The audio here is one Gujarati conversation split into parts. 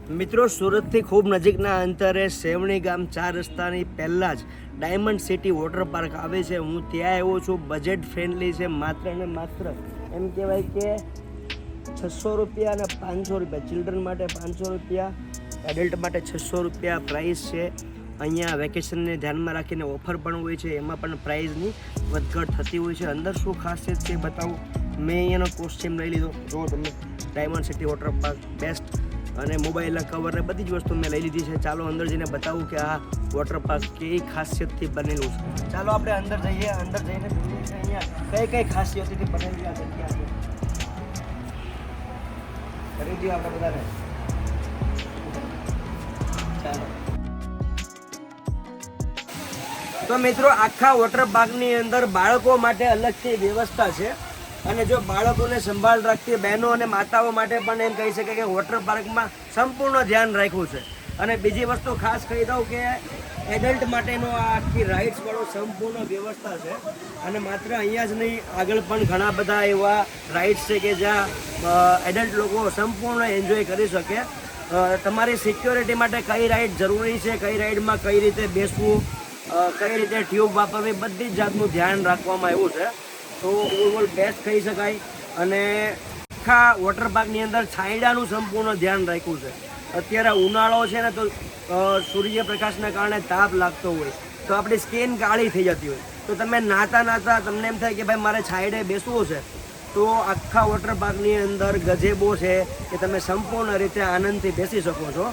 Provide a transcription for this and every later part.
મિત્રો, સુરતથી ખૂબ નજીકના અંતરે સેવણી ગામ 4 રસ્તાની પહેલાં જ ડાયમંડ સિટી વોટર પાર્ક આવે છે. હું ત્યાં આવ્યો છું. બજેટ ફ્રેન્ડલી છે. માત્ર ને માત્ર એમ કહેવાય કે 600 રૂપિયા અને 500 રૂપિયા. ચિલ્ડ્રન માટે 500 રૂપિયા, એડલ્ટ માટે 600 રૂપિયા પ્રાઇસ છે. અહીંયા વેકેશનને ધ્યાનમાં રાખીને ઓફર પણ હોય છે, એમાં પણ પ્રાઇઝની વધઘટ થતી હોય છે. અંદર શું ખાસિયત છે બતાવું. મેં અહીંયાનો કોસ્ચ્યુમ લઈ લીધો. જો તમે diamond city water park best, અને મોબાઈલના કવર ને બધી જ વસ્તુ મેં લઈ લીધી છે. ચાલો અંદર જઈને બતાવું કે આ વોટર પાર્ક કેવી ખાસિયતથી બનેલું છે. ચાલો આપણે અંદર જઈએ. અંદર જઈને જોઈએ કે અહીંયા કઈ ખાસિયતથી બનેલી આ જગ્યા છે. કરી દઈએ આપણે બધાને. ચાલો તો મિત્રો, આખા વોટર પાર્કની અંદર બાળકો માટે અલગથી વ્યવસ્થા છે. અને જો બાળકોને સંભાળ રાખતી બહેનો અને માતાઓ માટે પણ એમ કહી શકે કે વોટર પાર્કમાં સંપૂર્ણ ધ્યાન રાખ્યું છે. અને બીજી વસ્તુ ખાસ કહી દઉં કે એડલ્ટ માટેનો આ આખી રાઇડ્સવાળો સંપૂર્ણ વ્યવસ્થા છે. અને માત્ર અહીંયા જ નહીં, આગળ પણ ઘણા બધા એવા રાઇડ્સ છે કે જ્યાં એડલ્ટ લોકો સંપૂર્ણ એન્જોય કરી શકે. તમારી સિક્યોરિટી માટે કઈ રાઇડ જરૂરી છે, કઈ રાઇડમાં કઈ રીતે બેસવું, કઈ રીતે ટ્યુબ વાપરવી, બધી જ જાતનું ધ્યાન રાખવામાં આવ્યું છે. તો ઓવરઓલ બેસ્ટ કહી શકાય. અને આખા વોટર પાર્કની અંદર છાંયડાનું સંપૂર્ણ ધ્યાન રાખ્યું છે. અત્યારે ઉનાળો છે ને, તો સૂર્યપ્રકાશના કારણે તાપ લાગતો હોય તો આપણી સ્કિન કાળી થઈ જતી હોય, તો તમે નાતા તમને એમ થાય કે ભાઈ મારે છાંયડે બેસવું છે, તો આખા વોટર પાર્કની અંદર ગજેબો છે કે તમે સંપૂર્ણ રીતે આનંદથી બેસી શકો છો.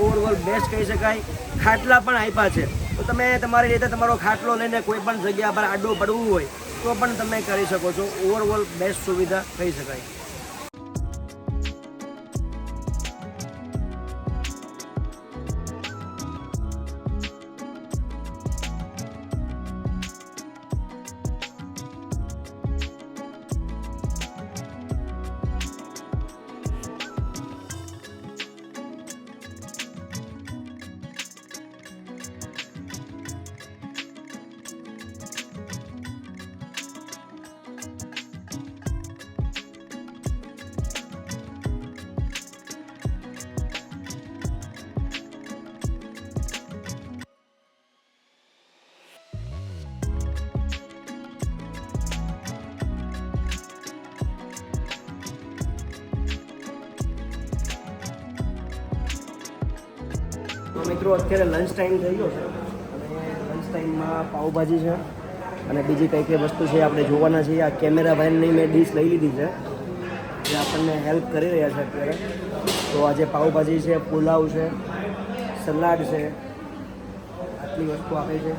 ઓવરઓલ બેસ્ટ કહી શકાય. ખાટલા પણ આપ્યા છે, તો તમે તમારી રીતે તમારો ખાટલો લઈને કોઈ પણ જગ્યા પર આડું પડવું હોય તો પણ તમે કરી શકો છો. ઓવરઓલ બેસ્ટ સુવિધા કહી શકાય. તો મિત્રો, અત્યારે લંચ ટાઈમ થઈ ગયો છે અને લંચ ટાઈમમાં પાઉંભાજી છે અને બીજી કઈ કઈ વસ્તુ છે આપણે જોવાના છીએ. આ કેમેરા ભાઈની મેં ડીશ લઈ લીધી છે, જે આપણને હેલ્પ કરી રહ્યા છે અત્યારે. તો આજે પાઉંભાજી છે, પુલાવ છે, સલાડ છે, આટલી વસ્તુ આપે છે.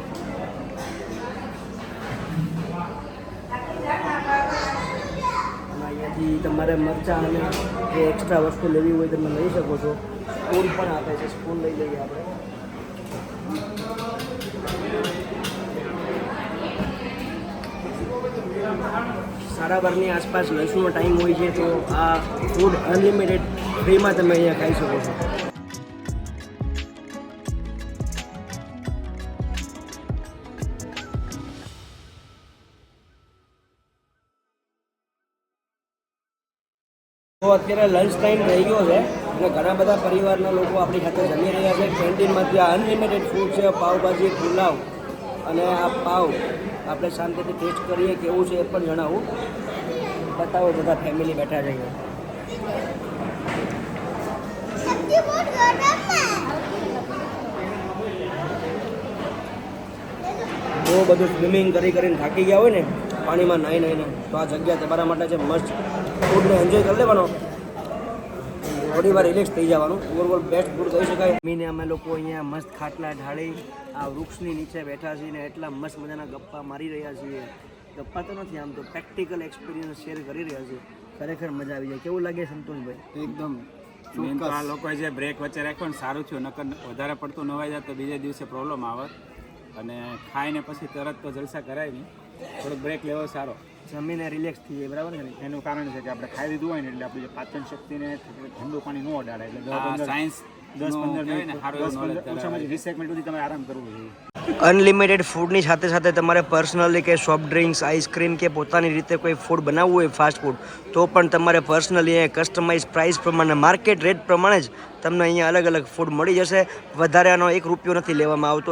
અને અહીંયાથી તમારે મરચાં અને જે એક્સ્ટ્રા વસ્તુ લેવી હોય તમે લઈ શકો છો. સ્પૂન પણ આપે છે, સ્પૂન લઈ લઈએ આપણે. સાડા બારની આસપાસ લંચનો ટાઈમ હોય છે, તો આ ફૂડ અનલિમિટેડ ફ્રીમાં તમે અહીંયા ખાઈ શકો છો. તો અત્યારે લંચ ટાઈમ થઈ ગયો છે અને ઘણા બધા પરિવારના લોકો આપણી સાથે જમી રહ્યા છે. કેન્ટીનમાં ત્યાં અનલિમિટેડ ફૂડ છે, પાવભાજી, પુલાવ અને આ પાવ. આપણે શાંતિથી ટેસ્ટ કરીએ કેવું છે એ પણ જણાવું. બતાવો, બધા ફેમિલી બેઠા છે. બહુ બધું સ્વિમિંગ કરીને થાકી ગયા હોય ને, પાણીમાં નાહીને, તો આ જગ્યા તમારા માટે છે મસ્ત. ફૂડને એન્જોય કરી લેવાનો, થોડી વાર રિલેક્સ થઈ જવાનું. ઓવરઓલ બેસ્ટ ફૂડ કહી શકાય. મીને અમે લોકો અહીંયા મસ્ત ખાટલા ઢાળી આ વૃક્ષની નીચે બેઠા છીએ ને એટલા મસ્ત મજાના ગપ્પા મારી રહ્યા છીએ. ગપ્પા તો નથી, આમ તો પ્રેક્ટિકલ એક્સપિરિયન્સ શેર કરી રહ્યા છીએ. ખરેખર મજા આવી જાય. કેવું લાગે સંતોષભાઈ? એકદમ આ લોકોએ જે બ્રેક વચ્ચે રાખ્યો ને સારું થયું, નકર વધારે પડતું નવાઈ જાય તો બીજે દિવસે પ્રોબ્લેમ આવે. અને ખાઈને પછી તરત તો જલસા કરાય નહીં, થોડોક બ્રેક લેવો સારો. જમીને રિલેક્સ થઈ જાય, બરાબર છે ને? એનું કારણ છે કે આપણે ખાઈ લીધું હોય ને એટલે આપણી પાચન શક્તિને ઠંડુ પાણી ન અડાડે. એટલે સાયન્સ 10-15 મિનિટ, ઓછામાં 20 મિનિટ સુધી તમારે આરામ કરવો જોઈએ. અનલિમિટેડ ફૂડની સાથે સાથે તમારે પર્સનલી કે સોફ્ટ ડ્રિંક્સ આઈસ્ક્રીમ કે પોતાની રીતે કોઈ ફૂડ બનાવવું હોય ફાસ્ટ ફૂડ તો પણ તમારે પર્સનલી અહીંયા કસ્ટમાઇઝ પ્રાઇસ પ્રમાણે માર્કેટ રેટ પ્રમાણે જ તમને અહીંયા અલગ અલગ ફૂડ મળી જશે. વધારે આનો 1 રૂપિયો નથી લેવામાં આવતો.